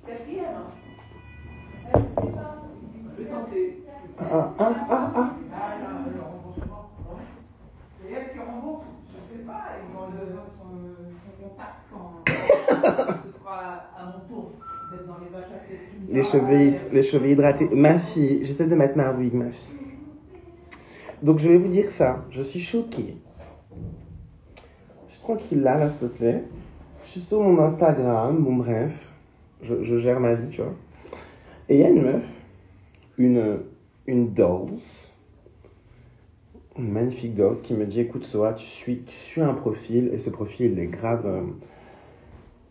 Quatrième. Je vais tenter. Le remboursement. C'est elle qui rembourse. Je sais pas, ils vont donner son contact quand ce sera à mon tour d'être dans les achats. Les cheveux hydratés. Ma fille, j'essaie de mettre ma wig, ma fille. Donc je vais vous dire ça, je suis choquée. Je suis tranquille là, s'il te plaît. Je suis sur mon Instagram, bon bref. Je gère ma vie, tu vois. Et il y a une meuf, une dose, une magnifique dose qui me dit, écoute Soa, tu suis un profil, et ce profil, il est grave,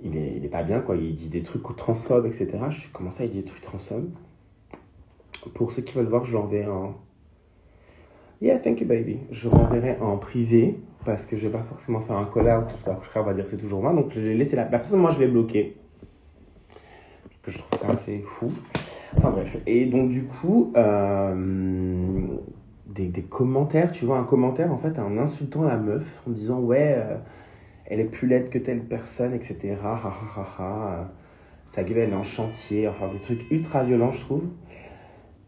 il est pas bien, quoi. Il dit des trucs transphobes, etc. Je suis comment ça, il dit des trucs transphobes. Pour ceux qui veulent voir, je l'enverrai en... Yeah, thank you baby. Je l'enverrai en privé, parce que je vais pas forcément faire un call-out, tout ça. Après, on va dire c'est toujours moi, donc je l'ai laissé la personne, moi je l'ai bloqué. Parce que je trouve ça assez fou. Enfin bref, et donc du coup, des commentaires, tu vois, un commentaire en fait en insultant la meuf, en disant ouais, elle est plus laide que telle personne, etc. Ha ha ha ha. Sa gueule elle est en chantier, enfin des trucs ultra violents je trouve.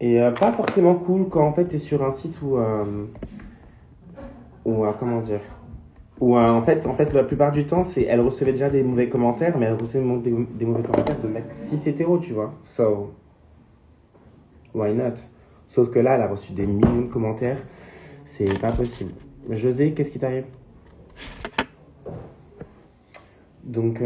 Et pas forcément cool quand en fait t'es sur un site où comment dire, où en fait la plupart du temps c'est elle recevait déjà des mauvais commentaires, mais elle recevait des mauvais commentaires de mecs cis hétéros, tu vois. So why not? Sauf que là, elle a reçu des millions de commentaires. C'est pas possible. José, qu'est-ce qui t'arrive? Donc,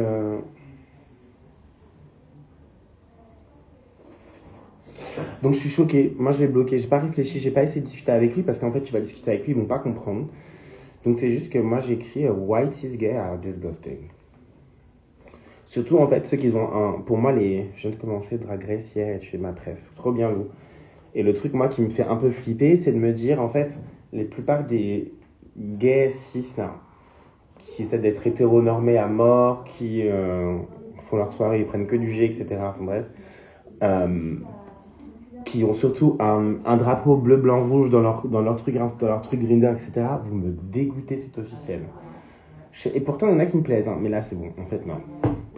je suis choquée. Moi, je l'ai bloqué. J'ai pas réfléchi. J'ai pas essayé de discuter avec lui parce qu'en fait, tu vas discuter avec lui, ils vont pas comprendre. Donc, c'est juste que moi, j'ai écrit White cis gay are disgusting. Surtout, en fait, ceux qui ont un... Pour moi, je viens de commencer Drag Race hier et tu es ma préf. Trop bien, Lou. Et le truc, moi, qui me fait un peu flipper, c'est de me dire, en fait, la plupart des gays cis, là, qui essaient d'être hétéronormés à mort, qui font leur soirée, ils prennent que du G, etc. Enfin bref. Qui ont surtout un drapeau bleu, blanc, rouge dans leur truc Grindr, etc. Vous me dégoûtez, c'est officiel. Et pourtant, il y en a qui me plaisent, hein, mais là, c'est bon. En fait, non.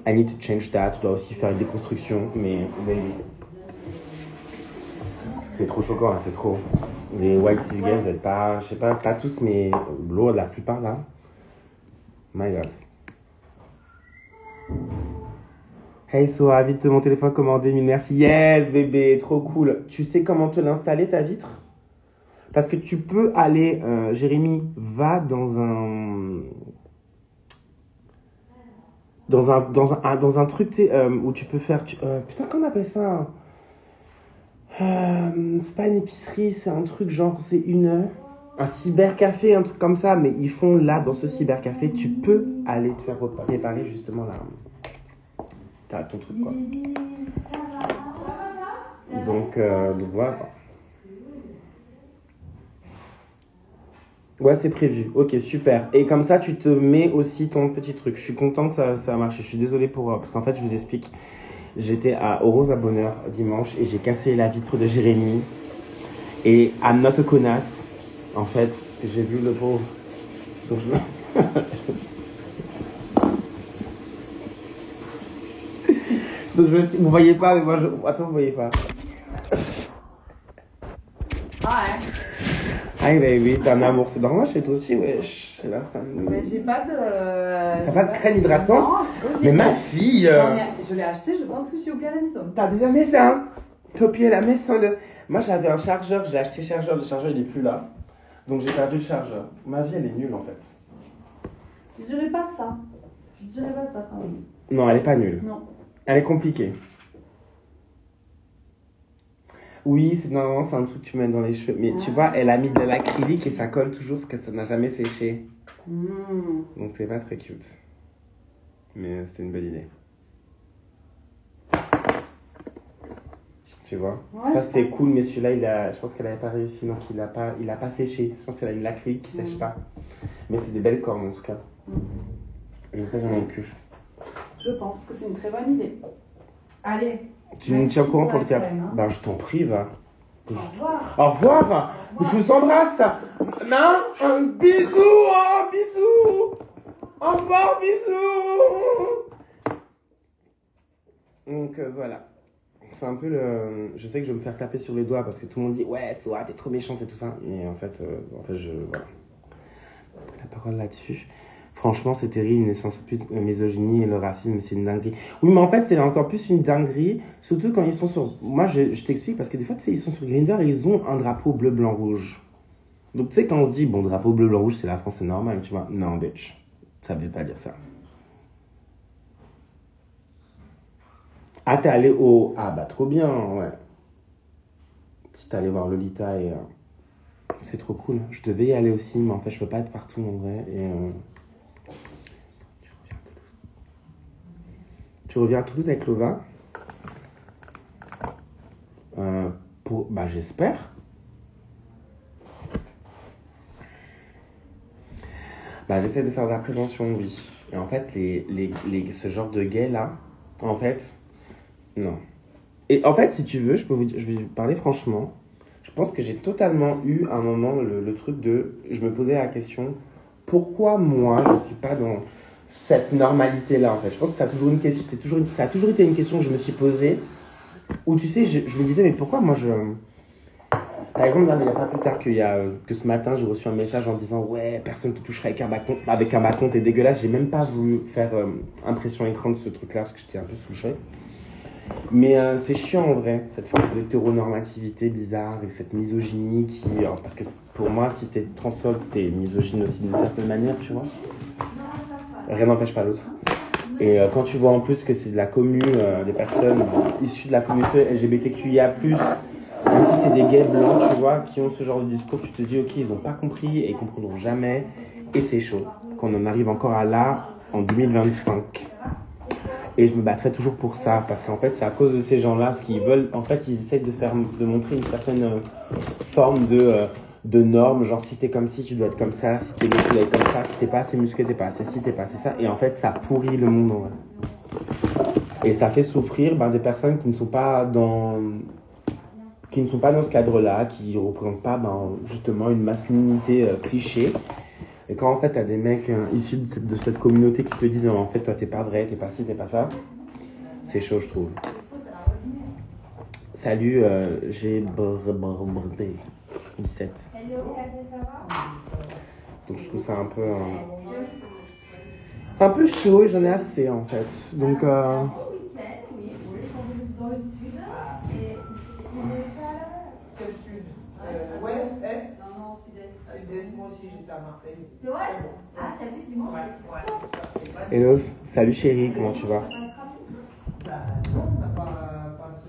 I need to change that. Je dois aussi faire une déconstruction, mais c'est trop choquant, là, c'est trop. Les white cis gays, vous êtes pas, je sais pas tous, mais la plupart, là. My God. Hey Soa, vite mon téléphone commandé, mille merci. Yes bébé, trop cool. Tu sais comment te l'installer ta vitre? Parce que tu peux aller, Jérémy, va dans un truc, tu sais, où tu peux faire, putain, comment on appelle ça? C'est pas une épicerie, c'est un truc genre, c'est un cybercafé, un truc comme ça, mais ils font là, dans ce cybercafé, tu peux aller te faire réparer justement là. T'as ton truc, quoi. Donc voilà. Ouais, c'est prévu. Ok, super. Et comme ça, tu te mets aussi ton petit truc. Je suis content que ça marche. Je suis désolé parce qu'en fait, je vous explique. J'étais au Rose à Bonheur dimanche et j'ai cassé la vitre de Jérémy. Et I'm not a connasse. En fait, j'ai vu le pauvre. Donc vous voyez pas, mais moi attends, vous voyez pas. Hi. Hi baby, t'as un amour, c'est normal chez toi aussi, wesh. C'est la fin. Mais j'ai pas de... T'as pas de crème hydratante? Non, mais ma fille... Je l'ai acheté, je pense que je suis oublié à la maison. T'as déjà mis ça? T'as oublié la maison Moi j'avais un chargeur, je l'ai acheté chargeur, le chargeur il est plus là. Donc j'ai perdu le chargeur. Ma vie elle est nulle en fait. Je dirais pas ça. Je dirais pas ça quand même. Non, elle est pas nulle. Non. Elle est compliquée. Oui, c'est un truc que tu mets dans les cheveux. Mais tu vois, elle a mis de l'acrylique et ça colle toujours parce que ça n'a jamais séché. Donc c'est pas très cute. Mais c'était une bonne idée. Tu vois, ouais, ça c'était cool, mais celui-là, je pense qu'elle n'avait pas réussi, donc il a pas séché. Je pense qu'elle a mis l'acrylique qui sèche pas. Mais c'est des belles cornes en tout cas. Je sais, j'en ai au cul. Je pense que c'est une très bonne idée. Allez. Tu me tiens au courant pour le cap? Ben, je t'en prie, va. Au revoir. Au revoir. Je vous embrasse. Non, un bisou, oh, bisou. Au revoir, bisous. Donc voilà. C'est un peu le... Je sais que je vais me faire taper sur les doigts parce que tout le monde dit « Ouais, Soa, t'es trop méchante et tout ça. » Mais en fait, je... Voilà. La parole là-dessus. Franchement, c'est terrible, une sens plus de misogynie et le racisme, c'est une dinguerie. Oui, mais en fait, c'est encore plus une dinguerie, surtout quand ils sont sur... Moi, je t'explique, parce que des fois, tu sais, ils sont sur Grindr et ils ont un drapeau bleu, blanc, rouge. Donc, tu sais, quand on se dit, bon, drapeau bleu, blanc, rouge, c'est la France, c'est normal, tu vois. Non, bitch. Ça veut pas dire ça. Ah, t'es allé au... Ah, bah, trop bien, ouais. Si t'es allé voir Lolita et... C'est trop cool. Je devais y aller aussi, mais en fait, je peux pas être partout, en vrai, et... Tu reviens à Toulouse avec Lova bah, j'espère. Bah, j'essaie de faire de la prévention, oui. Et en fait, ce genre de gays-là, en fait, non. Et en fait, si tu veux, je vais vous parler franchement. Je pense que j'ai totalement eu un moment le truc de... Je me posais la question, pourquoi moi, je ne suis pas dans cette normalité-là, en fait. Je pense que ça a toujours été une question que je me suis posée. Où, tu sais, je me disais, mais pourquoi moi, Par exemple, là, il n'y a pas plus tard que ce matin, j'ai reçu un message en disant « Ouais, personne ne te touchera avec un bâton, t'es dégueulasse. » J'ai même pas voulu faire impression écran de ce truc-là parce que j'étais un peu sous le choc. Mais c'est chiant en vrai, cette forme d'hétéronormativité bizarre et cette misogynie qui... parce que pour moi, si t'es transphobe, t'es misogyne aussi d'une certaine manière, tu vois. Rien n'empêche pas l'autre. Et quand tu vois en plus que c'est de la commune, des personnes issues de la communauté LGBTQIA+, même si c'est des gays blancs, tu vois, qui ont ce genre de discours, tu te dis, ok, ils n'ont pas compris et ils comprendront jamais. Et c'est chaud, qu'on en arrive encore à là, en 2025. Et je me battrai toujours pour ça, parce qu'en fait, c'est à cause de ces gens-là, parce qu'ils veulent, en fait, ils essaient de montrer une certaine forme de normes, genre si t'es comme ci, tu dois être comme ça, si t'es musclé, être comme ça, si t'es pas assez musclé, t'es pas assez ci, t'es pas assez ça. Et en fait, ça pourrit le monde, en vrai. Et ça fait souffrir des personnes qui ne sont pas dans ce cadre-là, qui ne représentent pas justement une masculinité cliché. Et quand en fait t'as des mecs issus de cette communauté qui te disent non, en fait toi t'es pas vrai, t'es pas ci, t'es pas ça, c'est chaud je trouve. Salut, j'ai 17. Donc je trouve ça un peu chaud et j'en ai assez en fait. Donc Quel sud ouest, est? Non, sud-est. Sud-est, moi aussi j'étais à Marseille. C'est vrai? Ah, t'as vu dimanche? Ouais. Hello, salut chérie, comment tu vas? Bah non, on n'a pas ce...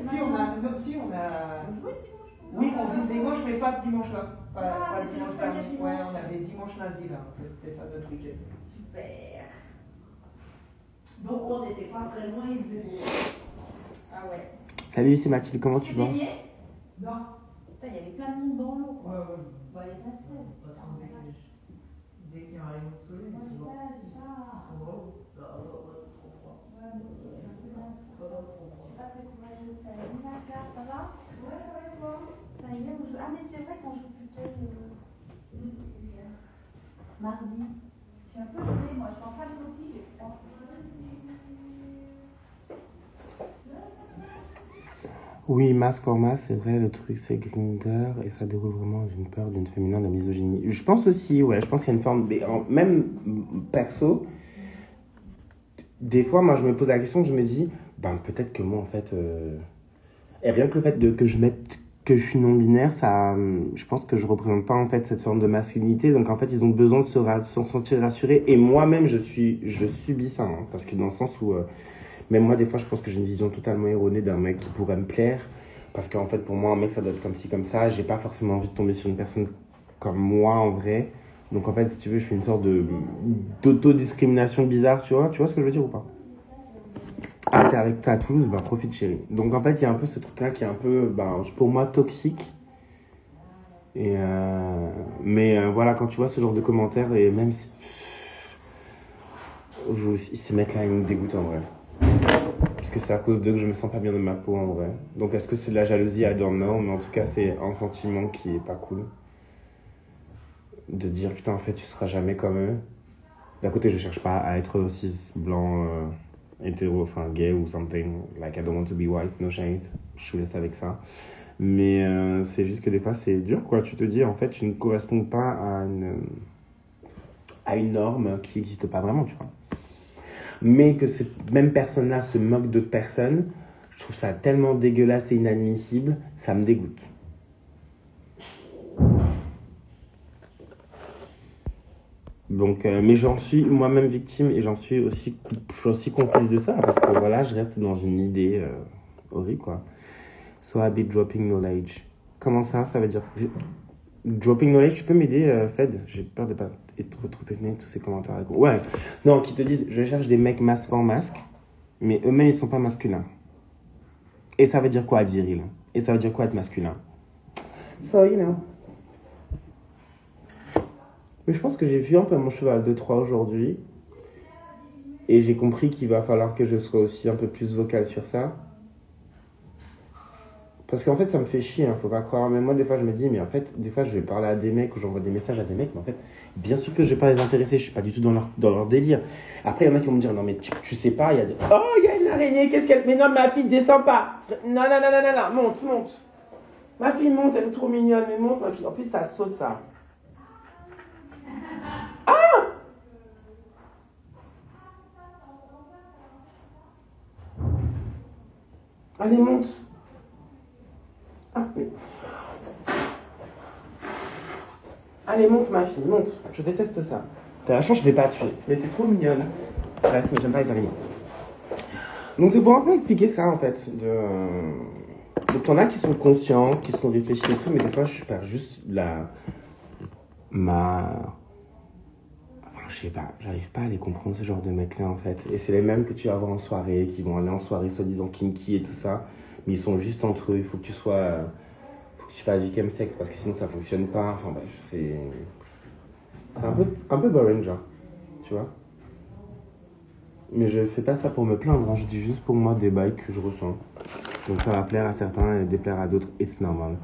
Si, on a... Oui, on joue dimanche, mais pas ce dimanche-là. Pas le dimanche dernier. Ouais, on avait dimanche lundi là, en fait, c'était ça notre week-end. Super. Donc on n'était pas très loin, il faisait beau. Ah ouais. Salut, c'est Mathilde, comment tu vas? Non. Putain, il y avait plein de monde dans l'eau. Ouais. Bah, il est passé. Dès qu'il y a un rayon de soleil, ils sont là. Ils sont là. C'est trop froid. Ouais, pas très courageux. Ça va? Ouais, ça y est, on joue. Ah, mais c'est vrai qu'on joue plutôt mardi. Je suis un peu gelée, moi. Je pense pas de coquille, j'ai froid. Oui, masque pour masque, c'est vrai, le truc c'est Grindr et ça déroule vraiment d'une peur d'une féminin, de la misogynie. Je pense aussi, ouais, je pense qu'il y a une forme, même perso, des fois, moi je me pose la question, je me dis, peut-être que moi en fait, et rien que le fait que je mette que je suis non-binaire, ça, je pense que je représente pas en fait cette forme de masculinité, donc en fait ils ont besoin de se sentir rassurés et moi-même je subis ça, hein, parce que dans le sens où même moi, des fois, je pense que j'ai une vision totalement erronée d'un mec qui pourrait me plaire. Parce qu'en fait, pour moi, un mec, ça doit être comme ci, comme ça. J'ai pas forcément envie de tomber sur une personne comme moi, en vrai. Donc, en fait, si tu veux, je fais une sorte d'autodiscrimination bizarre, tu vois ce que je veux dire ou pas? Ah, t'es à Toulouse? Profite, chérie. Donc, en fait, il y a un peu ce truc-là qui est un peu, pour moi, toxique. Et mais voilà, quand tu vois ce genre de commentaires, et même si... Ces mecs-là, ils me dégoûtent, en vrai. Parce que c'est à cause d'eux que je me sens pas bien dans ma peau en vrai. Donc est-ce que c'est de la jalousie? I don't know, mais en tout cas c'est un sentiment qui est pas cool. De dire putain en fait tu seras jamais comme eux. D'un côté, je cherche pas à être cis, blanc, hétéro, enfin gay ou something. Like, I don't want to be white, no shade. Je suis laisse avec ça. Mais c'est juste que des fois, c'est dur, quoi. Tu te dis, en fait, tu ne corresponds pas à une norme qui n'existe pas vraiment, tu vois. Mais que cette même personne-là se moque d'autres personnes, je trouve ça tellement dégueulasse et inadmissible, ça me dégoûte. Donc, mais j'en suis moi-même victime et je suis aussi complice de ça parce que voilà, je reste dans une idée horrible, quoi. So I be dropping knowledge. Comment ça veut dire dropping knowledge? Tu peux m'aider, Fed? J'ai peur de pas être trop étonné tous ces commentaires. Ouais, non, qui te disent je cherche des mecs masques en masque, mais eux-mêmes ils sont pas masculins. Et ça veut dire quoi être viril? Et ça veut dire quoi être masculin? So, you know. Mais je pense que j'ai vu un peu mon cheval de Troie aujourd'hui. Et j'ai compris qu'il va falloir que je sois aussi un peu plus vocal sur ça. Parce qu'en fait, ça me fait chier, hein, faut pas croire. Mais moi, des fois, je me dis, mais en fait, des fois, je vais parler à des mecs ou j'envoie des messages à des mecs. Mais en fait, bien sûr que je vais pas les intéresser. Je suis pas du tout dans leur délire. Après, il y en a qui vont me dire, non, mais tu sais pas, il y a des... Oh, il y a une araignée, qu'est-ce qu'elle... Mais non, ma fille, descends pas. Non, monte. Ma fille monte, elle est trop mignonne, mais monte, ma fille. En plus, ça saute, ça. Allez, monte. Mais... Allez, monte, ma fille, monte. Je déteste ça. T'as la chance, je vais pas tuer. Mais t'es trop mignonne. Bref, mais j'aime pas les araignées. Donc, c'est pour un peu expliquer ça, en fait. Donc, t'en as qui sont conscients, qui sont réfléchis et tout, mais des fois, je perds juste je sais pas, j'arrive pas à les comprendre, ce genre de mecs-là, en fait. Et c'est les mêmes que tu vas voir en soirée, qui vont aller en soirée soi-disant kinky et tout ça, mais ils sont juste entre eux. Il faut que tu fasses du chemsex parce que sinon ça fonctionne pas. Enfin bref, c'est un peu boring, genre, tu vois. Mais je fais pas ça pour me plaindre, hein. Je dis juste pour moi des bails que je ressens. Donc ça va plaire à certains et déplaire à d'autres, it's normal.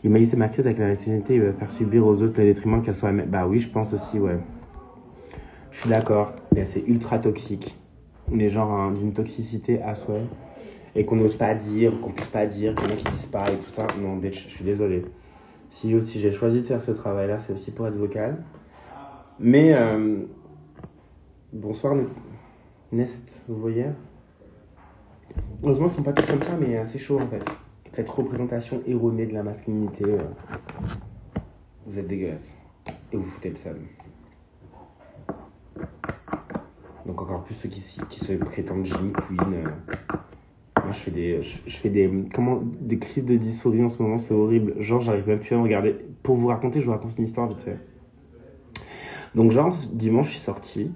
Il m'a dit c'est marqué avec la rationalité, il va faire subir aux autres le détriment qu'elle soit... Bah oui, je pense aussi, ouais. Je suis d'accord, et c'est ultra toxique. Mais genre hein, d'une toxicité à souhait. Et qu'on n'ose pas dire, qu'on puisse pas dire, qu'il y en a qui disent pas et tout ça. Non, bitch, je suis désolé. Si aussi j'ai choisi de faire ce travail-là, c'est aussi pour être vocal. Mais, bonsoir Nest, vous voyez. Heureusement, ils sont pas tous comme ça, mais c'est chaud en fait. Cette représentation erronée de la masculinité, vous êtes dégueulasse. Et vous foutez le seum. Donc encore plus ceux qui se prétendent Jimmy Queen. Moi je fais des crises de dysphorie en ce moment, c'est horrible. Genre j'arrive même plus à me regarder. Pour vous raconter, je vous raconte une histoire vite fait. Donc genre dimanche je suis sorti.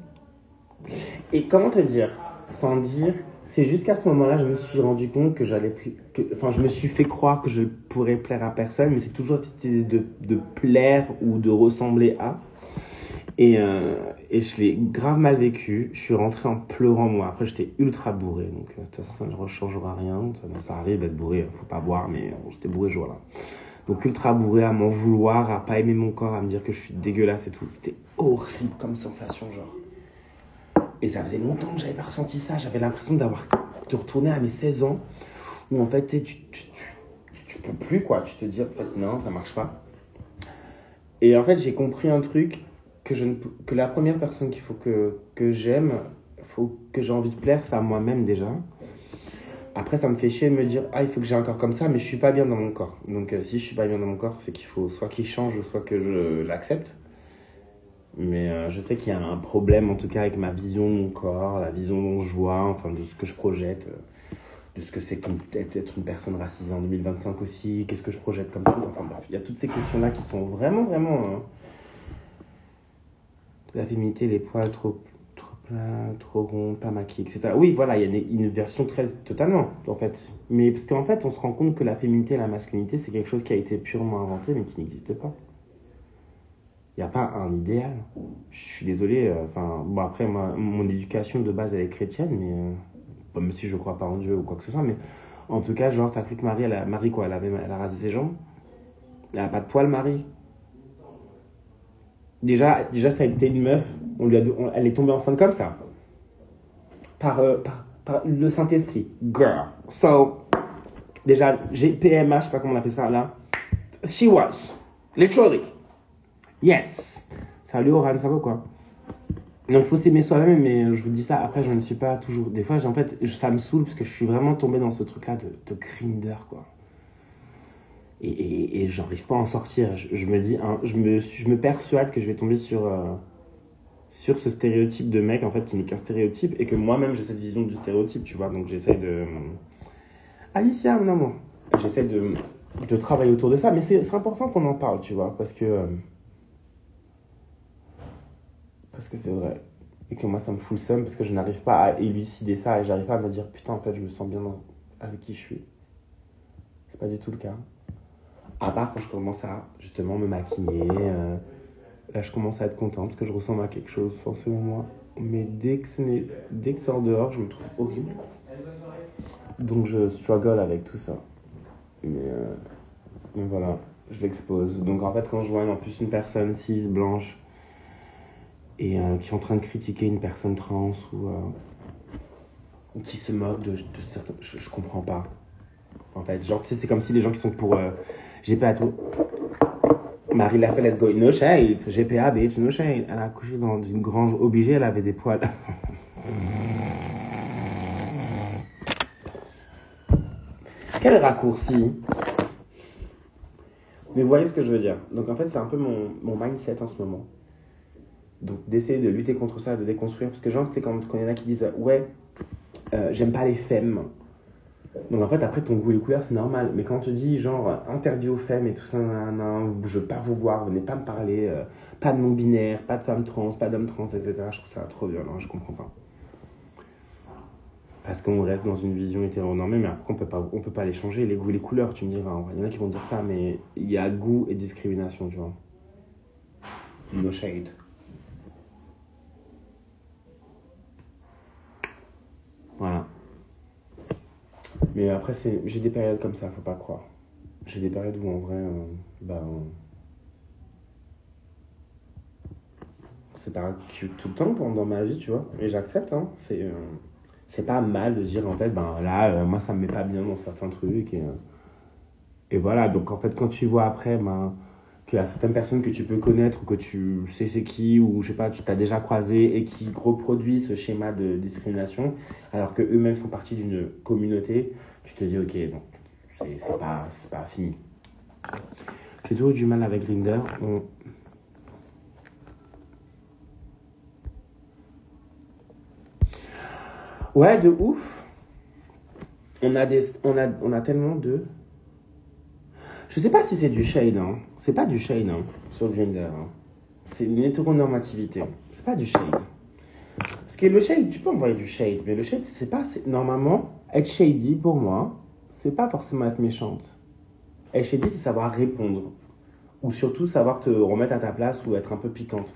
Et comment te dire, sans dire, c'est jusqu'à ce moment-là je me suis rendu compte que je me suis fait croire que je pourrais plaire à personne, mais c'est toujours cette idée de plaire ou de ressembler à. Et je l'ai grave mal vécu. Je suis rentré en pleurant, moi. Après, j'étais ultra bourré. Donc, de toute façon, ça ne changera rien. Ça arrive d'être bourré. Faut pas boire, mais j'étais bourré ce jour-là. Donc, ultra bourré, à m'en vouloir, à pas aimer mon corps, à me dire que je suis dégueulasse et tout. C'était horrible comme sensation, genre. Et ça faisait longtemps que j'avais pas ressenti ça. J'avais l'impression de retourner à mes 16 ans. Où, en fait, tu peux plus, quoi. Tu te dis, en fait, non, ça marche pas. Et en fait, j'ai compris un truc. Que la première personne qu'il faut que j'aime, faut que j'ai envie de plaire, c'est à moi-même déjà. Après, ça me fait chier de me dire, il faut que j'ai un corps comme ça, mais je suis pas bien dans mon corps. Donc, si je suis pas bien dans mon corps, c'est qu'il faut soit qu'il change, soit que je l'accepte. Mais je sais qu'il y a un problème, en tout cas, avec ma vision de mon corps, la vision dont je vois, enfin, de ce que je projette, de ce que c'est d'être une personne racisée en 2025 aussi, qu'est-ce que je projette comme tout. Enfin, bref, il y a toutes ces questions-là qui sont vraiment, vraiment... La féminité, les poils trop plats, trop ronds, pas maquillés, etc. Oui, voilà, il y a une version très totalement, en fait. Mais parce qu'en fait, on se rend compte que la féminité et la masculinité, c'est quelque chose qui a été purement inventé, mais qui n'existe pas. Il n'y a pas un idéal. Je suis désolé, bon, après, mon éducation de base, elle est chrétienne, mais même si je ne crois pas en Dieu ou quoi que ce soit, mais en tout cas, genre, t'as cru que Marie, elle a rasé ses jambes? Elle n'a pas de poils, Marie? Déjà, ça a été une meuf, elle est tombée enceinte comme ça. Par le Saint-Esprit. Girl. So, déjà, PMA, je sais pas comment on appelle ça là. She was. Literally. Yes. Salut Oran, ça va quoi? Donc il faut s'aimer soi-même, mais je vous dis ça, après je ne suis pas toujours... Des fois, ça me saoule parce que je suis vraiment tombé dans ce truc-là de Grindr, quoi. Et j'arrive pas à en sortir. Je me dis, hein, je me persuade que je vais tomber sur ce stéréotype de mec, en fait, qui n'est qu'un stéréotype, et que moi-même j'ai cette vision du stéréotype, tu vois. Donc j'essaie de... Alicia, mon amour. J'essaie de travailler autour de ça, mais c'est important qu'on en parle, tu vois, parce que c'est vrai. Et que moi, ça me fout le seum parce que je n'arrive pas à élucider ça et j'arrive pas à me dire, putain, en fait, je me sens bien avec qui je suis. C'est pas du tout le cas. À part quand je commence à, justement, me maquiller. Là, je commence à être contente parce que je ressemble à quelque chose selon moi. Mais dès que c'est en dehors, je me trouve horrible. Donc, je struggle avec tout ça. Mais voilà, je l'expose. Donc, en fait, quand je vois en plus une personne cis, blanche, et qui est en train de critiquer une personne trans ou qui se moque de certains... Je comprends pas. En fait, genre, tu sais, c'est comme si les gens qui sont pour GPA tout... Marie l'a fait, let's go. No shade. GPA, bitch, no shade. Elle a accouché dans une grange obligée, elle avait des poils. Quel raccourci. Mais vous voyez ce que je veux dire. Donc en fait, c'est un peu mon mindset en ce moment. Donc d'essayer de lutter contre ça, de déconstruire. Parce que genre, c'est quand il y en a qui disent « Ouais, j'aime pas les femmes ». Donc en fait, après, ton goût et les couleurs, c'est normal. Mais quand on te dit genre « Interdit aux femmes et tout ça, je veux pas vous voir, venez pas me parler, pas de non-binaire, pas de femmes trans, pas d'hommes trans, etc. » Je trouve ça trop violent, je comprends pas. Parce qu'on reste dans une vision hétéronormée, mais après, on peut pas les changer, les goûts et les couleurs, tu me diras. Il y en a qui vont dire ça, mais il y a goût et discrimination, tu vois. No shade. Voilà. Mais après, j'ai des périodes comme ça, faut pas croire. J'ai des périodes où en vrai, c'est pas cute tout le temps dans ma vie, tu vois. Et j'accepte, hein. C'est pas mal de dire, en fait, moi, ça me met pas bien dans certains trucs. Et voilà, donc en fait, quand tu vois après, qu'il y a certaines personnes que tu peux connaître ou que tu sais c'est qui, ou je sais pas, tu t'as déjà croisé et qui reproduisent ce schéma de discrimination, alors qu'eux-mêmes font partie d'une communauté, tu te dis, ok, donc c'est pas fini. J'ai toujours eu du mal avec Grindr. Ouais, de ouf. On a tellement de... Je sais pas si c'est du shade, hein. C'est pas du shade, hein, sur Grindr. Hein. C'est une hétéronormativité. C'est pas du shade. Parce que le shade, tu peux envoyer du shade, mais le shade, normalement, être shady, pour moi, c'est pas forcément être méchante. Être shady, c'est savoir répondre. Ou surtout savoir te remettre à ta place ou être un peu piquante.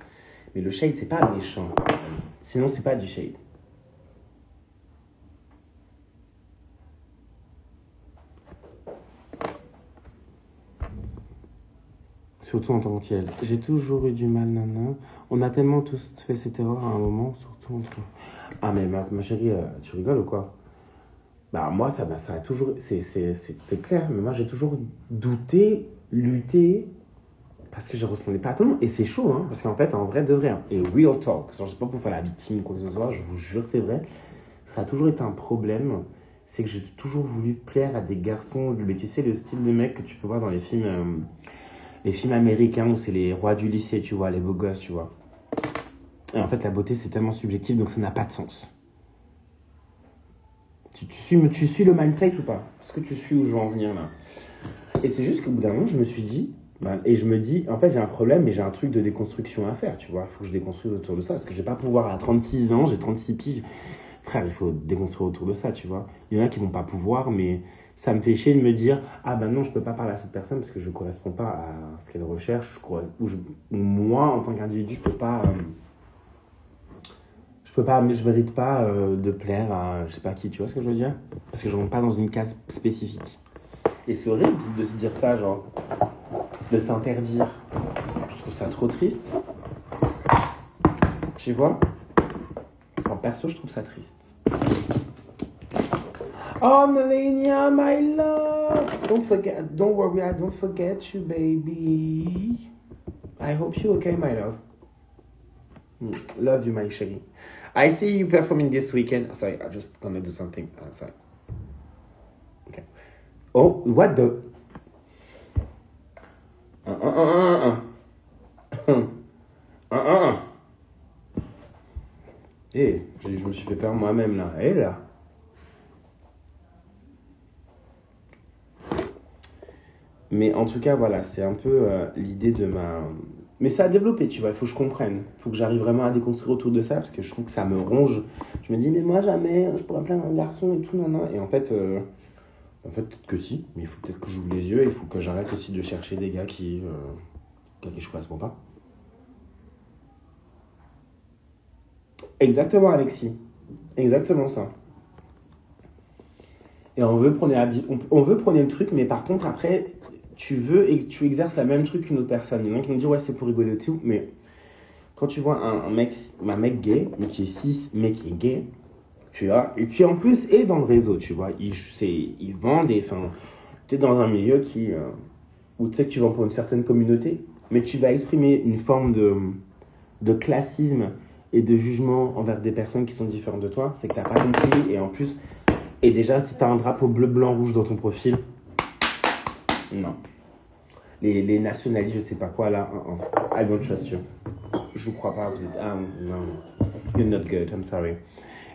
Mais le shade, c'est pas méchant. Sinon, c'est pas du shade. Surtout en tant qu'antillaise. J'ai toujours eu du mal, nana. On a tellement tous fait cette erreur à un moment, surtout entre... Ah, mais ma chérie, tu rigoles ou quoi? Moi, ça a toujours... C'est clair, mais moi, j'ai toujours douté, lutté, parce que je ne répondais pas à tout le monde. Et c'est chaud, hein, parce qu'en fait, en vrai, de vrai, hein, et real talk, je ne sais pas pour faire la victime ou quoi que ce soit, je vous jure que c'est vrai, ça a toujours été un problème. C'est que j'ai toujours voulu plaire à des garçons, mais tu sais, le style de mec que tu peux voir dans les films... Les films américains où c'est les rois du lycée, tu vois, les beaux gosses, tu vois. Et en fait, la beauté, c'est tellement subjectif, donc ça n'a pas de sens. Tu suis le mindset ou pas? Est-ce que tu suis où je veux en venir, là? Et c'est juste qu'au bout d'un moment, je me suis dit... et je me dis, en fait, j'ai un problème, mais j'ai un truc de déconstruction à faire, tu vois. Il faut que je déconstruise autour de ça, parce que je vais pas pouvoir, à 36 ans, j'ai 36 piges. Frère, il faut déconstruire autour de ça, tu vois. Il y en a qui vont pas pouvoir, mais... Ça me fait chier de me dire « Ah ben non, je peux pas parler à cette personne parce que je ne correspond pas à ce qu'elle recherche. » Ou moi, en tant qu'individu, je mérite pas de plaire à je sais pas qui, tu vois ce que je veux dire? Parce que je ne rentre pas dans une case spécifique. Et c'est horrible de se dire ça, genre, de s'interdire. Je trouve ça trop triste. Tu vois? En perso, je trouve ça triste. Oh, Melania, my love! Don't worry, I don't forget you, baby. I hope you're okay, my love. Love you, my chérie. I see you performing this weekend. Sorry, I'm just gonna do something. Sorry. Okay. Oh, what the? Eh, je me suis fait peur moi-même là. Eh là. Mais en tout cas, voilà, c'est un peu l'idée de ma... Mais ça a développé, tu vois, il faut que je comprenne. Il faut que j'arrive vraiment à déconstruire autour de ça, parce que je trouve que ça me ronge. Je me dis, mais moi, jamais, je pourrais plaindre un garçon et tout, nan. Et en fait, peut-être que si, mais il faut peut-être que j'ouvre les yeux, et il faut que j'arrête aussi de chercher des gars à qui je correspond pas. Exactement, Alexis. Exactement ça. Et on veut prôner le truc, mais par contre, après... tu exerces la même truc qu'une autre personne. Il y en a qui nous disent, ouais, c'est pour rigoler et tout, mais quand tu vois un mec gay, mais qui est cis, mais qui est gay, tu vois, et qui en plus est dans le réseau, tu vois, il vend des... Enfin, tu es dans un milieu où tu sais que tu vends pour une certaine communauté, mais tu vas exprimer une forme de classisme et de jugement envers des personnes qui sont différentes de toi, c'est que tu n'as pas compris, et en plus, et déjà, si tu as un drapeau bleu, blanc, rouge dans ton profil, non. Les nationalistes, je sais pas quoi là. I don't trust you. Je vous crois pas, vous êtes. Ah non. You're not good, I'm sorry.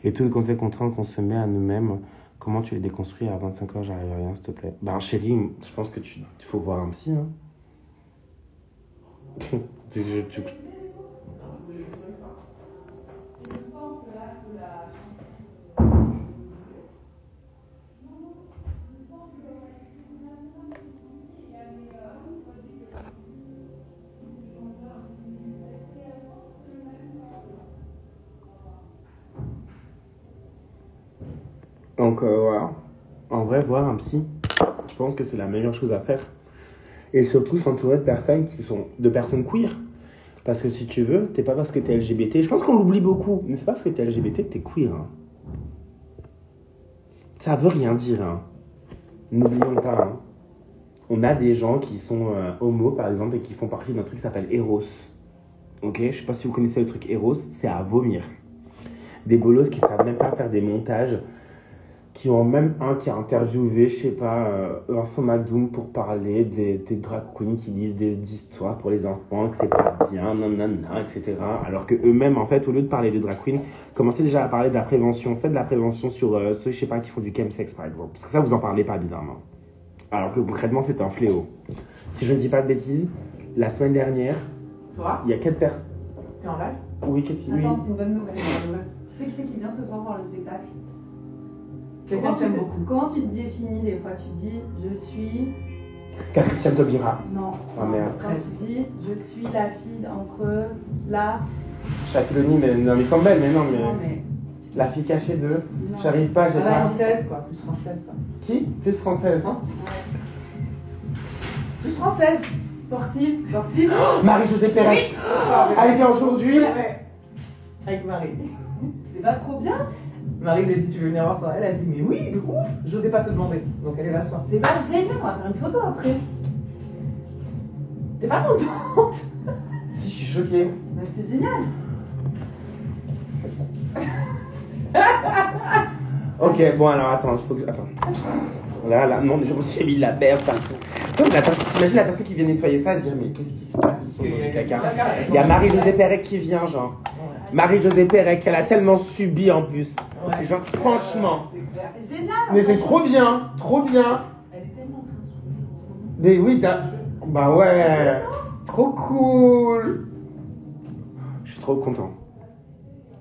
Et tous les conseils contraints qu'on se met à nous-mêmes, comment tu les déconstruis à 25 ans, j'arrive à rien, s'il te plaît. Ben chérie, je pense que il faut voir un psy. Hein. Donc voilà, en vrai, voir un psy, je pense que c'est la meilleure chose à faire. Et surtout s'entourer de personnes queer. Parce que si tu veux, t'es pas parce que t'es LGBT, je pense qu'on l'oublie beaucoup, mais c'est pas parce que t'es LGBT que t'es queer. Hein. Ça veut rien dire. Hein. N'oublions pas. Hein. On a des gens qui sont homo par exemple et qui font partie d'un truc qui s'appelle Eros. Ok, je sais pas si vous connaissez le truc Eros, c'est à vomir. Des bolos qui savent même pas faire des montages. Qui ont même un qui a interviewé, je sais pas, Vincent Madoum pour parler des drag queens qui lisent des histoires pour les enfants, que c'est pas bien, nanana, etc. Alors que eux-mêmes, en fait, au lieu de parler des drag queens, commençaient déjà à parler de la prévention. Faites de la prévention sur ceux, je sais pas, qui font du chemsex, par exemple. Parce que ça, vous en parlez pas, bizarrement. Alors que concrètement, c'est un fléau. Si je ne dis pas de bêtises, la semaine dernière, il y a 4 personnes. T'es en live? Oui, qu'est-ce qu'il y a? Attends, c'est une bonne nouvelle. Tu sais qui c'est qui vient ce soir voir le spectacle? Quelqu'un que j'aime beaucoup. Comment tu te définis des fois? Tu dis je suis. Christiane Taubira. Non. Ah merde. Quand tu dis je suis la fille entre la. Chapeloni, mais non, mais Campbell, mais non, mais. Non, mais. La fille cachée de. Non. J'arrive pas, j'ai pas. Française quoi, plus française quoi. Qui? Plus française. Plus française. Sportive. Marie-Josée Pérec. Oui. Elle vient aujourd'hui. Avec Marie. C'est pas trop bien? Marie lui a dit tu veux venir voir ça. Elle a dit mais oui, de ouf. J'osais pas te demander. Donc elle est là ce soir. C'est pas génial, on va faire une photo après. T'es pas contente? Si, je suis choquée. Bah, c'est génial. Ok, bon alors attends, il faut que. Attends. Là, non, j'ai mis la merde partout. T'imagines la personne qui vient nettoyer ça et dire mais qu'est-ce qui se passe ici? Il y a Marie-Josée Pérec qui vient, genre. Marie-Josée Pérec, elle a tellement subi en plus. Ouais. Genre, franchement. C'est génial. Mais c'est trop bien, trop bien. Elle est tellement en train de sourire en ce moment. Mais oui, bah ouais. Trop cool. Je suis trop content.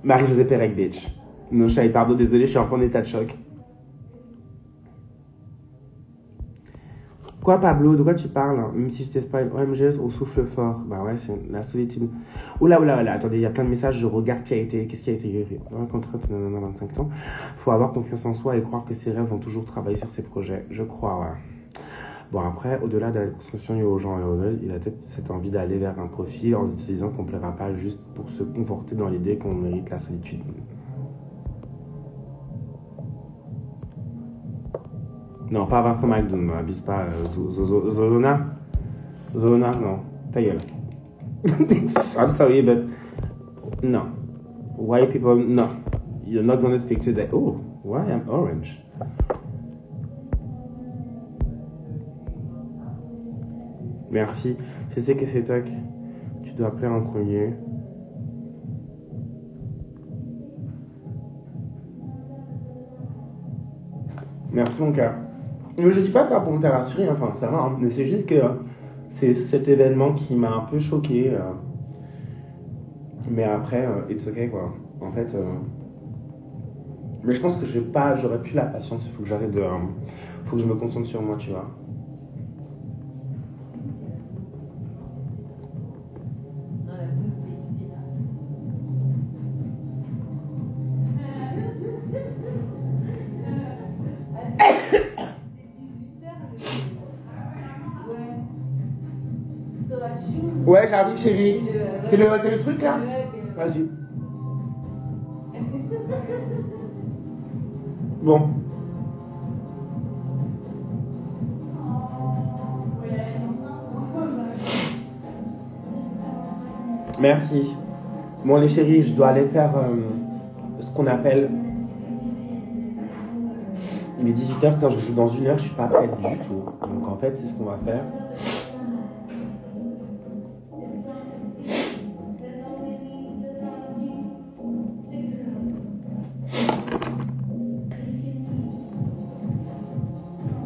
Marie-Josée Pérec, bitch. No shy, pardon, désolé, je suis un peu en état de choc. Quoi, Pablo? De quoi tu parles? Même si je t'espoile, OMG, on souffle fort. Bah ouais, c'est la solitude. Oula, attendez, il y a plein de messages, je regarde qu'est-ce qui a été écrit. Contre 25 ans, faut avoir confiance en soi et croire que ses rêves vont toujours travailler sur ses projets. Je crois, ouais. Bon, après, au-delà de la construction aux gens heureux, il a peut-être cette envie d'aller vers un profil en se disant qu'on ne plaira pas juste pour se conforter dans l'idée qu'on mérite la solitude. Non, pas Vincent McDoom, n'abuse pas. Zona, non. Ta gueule. I'm sorry, but no. White people, no. You're not gonna speak today. Oh, why I'm orange? Merci. Je sais que c'est toi que tu dois appeler en premier. Merci mon cœur. Mais je dis pas ça pour me faire rassurer, enfin ça va, hein, mais c'est juste que c'est cet événement qui m'a un peu choqué. Mais après, it's okay quoi. En fait, mais je pense que j'aurais plus la patience. Il faut que j'arrête de, faut que je me concentre sur moi, tu vois. Non, la boule, c'est ici, là. Ouais, j'arrive chérie. C'est le truc là. Vas-y. Bon. Merci. Bon les chéris, je dois aller faire ce qu'on appelle... Il est 18h, quand je joue dans 1 heure, je suis pas prête du tout. Donc en fait, c'est ce qu'on va faire.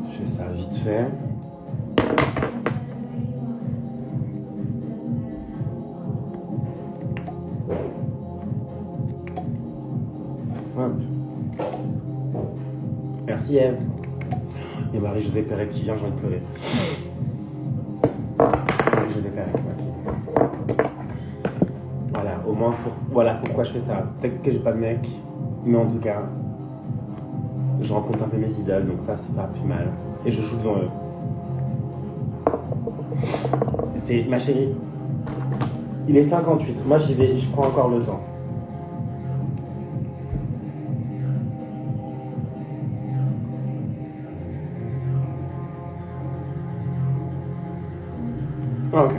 Je fais ça vite fait. Hop. Merci Eve. Et Marie-Josée Perret qui vient, j'ai envie de pleurer. Marie-Josée Perret, ma fille. Voilà, au moins, voilà pourquoi je fais ça. Peut-être que j'ai pas de mec, mais en tout cas, je rencontre un peu mes idoles, donc ça, c'est pas plus mal. Et je joue devant eux. C'est ma chérie. Il est 58. Moi, j'y vais, je prends encore le temps. Ok.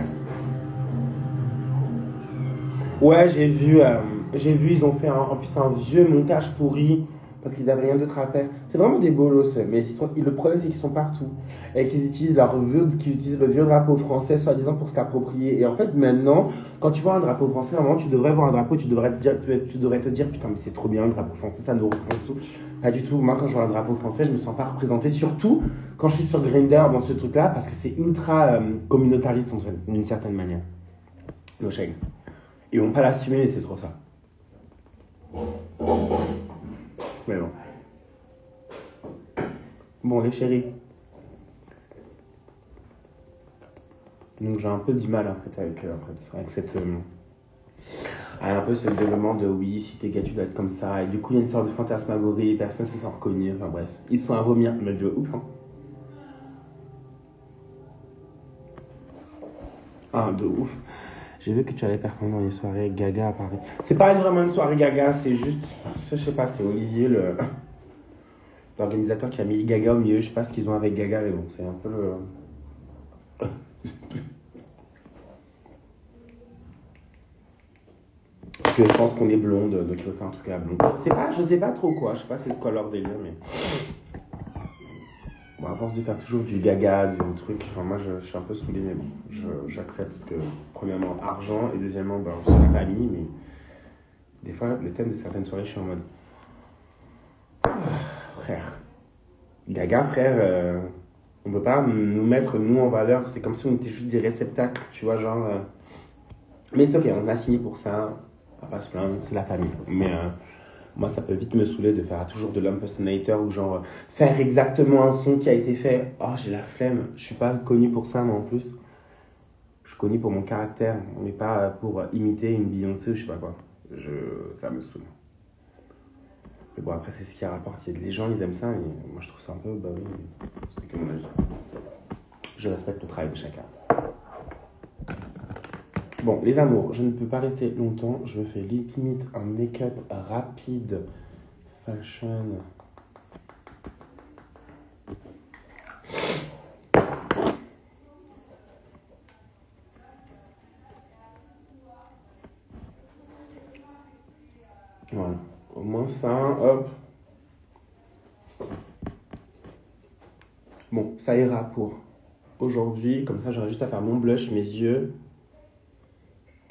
Ouais, j'ai vu, ils ont fait en plus un vieux montage pourri parce qu'ils n'avaient rien d'autre à faire. C'est vraiment des bolos, mais le problème c'est qu'ils sont partout et qu'ils utilisent le vieux drapeau français soi-disant pour se l'approprier. Et en fait, maintenant, quand tu vois un drapeau français, normalement, tu devrais voir un drapeau, tu devrais te dire putain, mais c'est trop bien le drapeau français, ça nous représente tout. Pas du tout. Moi, quand je vois un drapeau français, je me sens pas représenté, surtout quand je suis sur Grindr dans ce truc-là, parce que c'est ultra communautariste d'une certaine manière. No shame. Ils vont pas l'assumer, mais c'est trop ça. Mais bon. Bon, les chéris. Donc j'ai un peu du mal en fait avec cette... un peu ce développement de oui, si t'es gay, tu dois être comme ça. Et du coup, il y a une sorte de fantasmagorie, personne ne se sent reconnu. Enfin bref, ils sont à vomir, mais de ouf, hein. Ah, de ouf. J'ai vu que tu allais performer dans les soirées Gaga à Paris. C'est pas vraiment une soirée Gaga, c'est juste... Je sais pas, c'est Olivier, l'organisateur qui a mis Gaga au milieu. Je sais pas ce qu'ils ont avec Gaga, mais bon, c'est un peu le... Parce que je pense qu'on est blonde, donc il faut faire un truc à la blonde. Je sais pas trop quoi, je sais pas c'est quoi leur délire, mais... Bon, à force de faire toujours du gaga, du truc, enfin, moi je suis un peu saoulé, mais bon, j'accepte parce que, premièrement, argent, et deuxièmement, ben, c'est la famille, mais des fois, le thème de certaines soirées, je suis en mode... frère. Gaga, frère, on peut pas nous mettre, nous, en valeur, c'est comme si on était juste des réceptacles, tu vois, genre... Mais c'est ok, on a signé pour ça, on va pas se plaindre, c'est la famille, mais... Moi, ça peut vite me saouler de faire toujours de l'impersonator ou genre faire exactement un son qui a été fait. Oh, j'ai la flemme. Je suis pas connu pour ça, mais en plus, je suis connu pour mon caractère. On n'est pas pour imiter une Beyoncé ou je sais pas quoi. Ça me saoule. Mais bon, après, c'est ce qui rapporte. Les gens, ils aiment ça, mais moi, je trouve ça un peu... Bah oui, c'est que mon avis. Je respecte le travail de chacun. Bon, les amours, je ne peux pas rester longtemps. Je fais limite un make-up rapide. Fashion. Voilà. Au moins ça, hop. Bon, ça ira pour aujourd'hui. Comme ça, j'aurai juste à faire mon blush, mes yeux.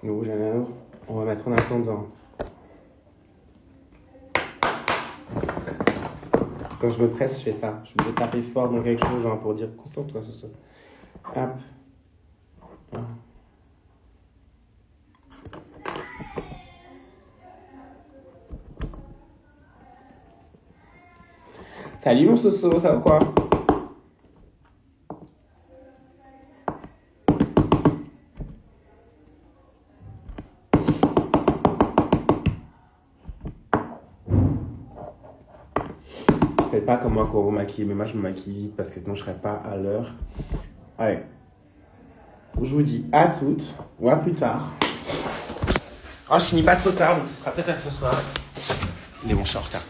Le rouge à lèvres. On va mettre en attendant. Quand je me presse, je fais ça. Je vais taper fort dans quelque chose, genre pour dire concentre-toi sur ça. Hop. Salut mon soso, ça va quoi? Faites pas comme moi quand vous maquillez, mais moi je me maquille vite parce que sinon je serais pas à l'heure. Allez, je vous dis à toutes ou à plus tard. Oh, je finis pas trop tard donc ce sera peut-être à ce soir. Mais bon, je suis en retard.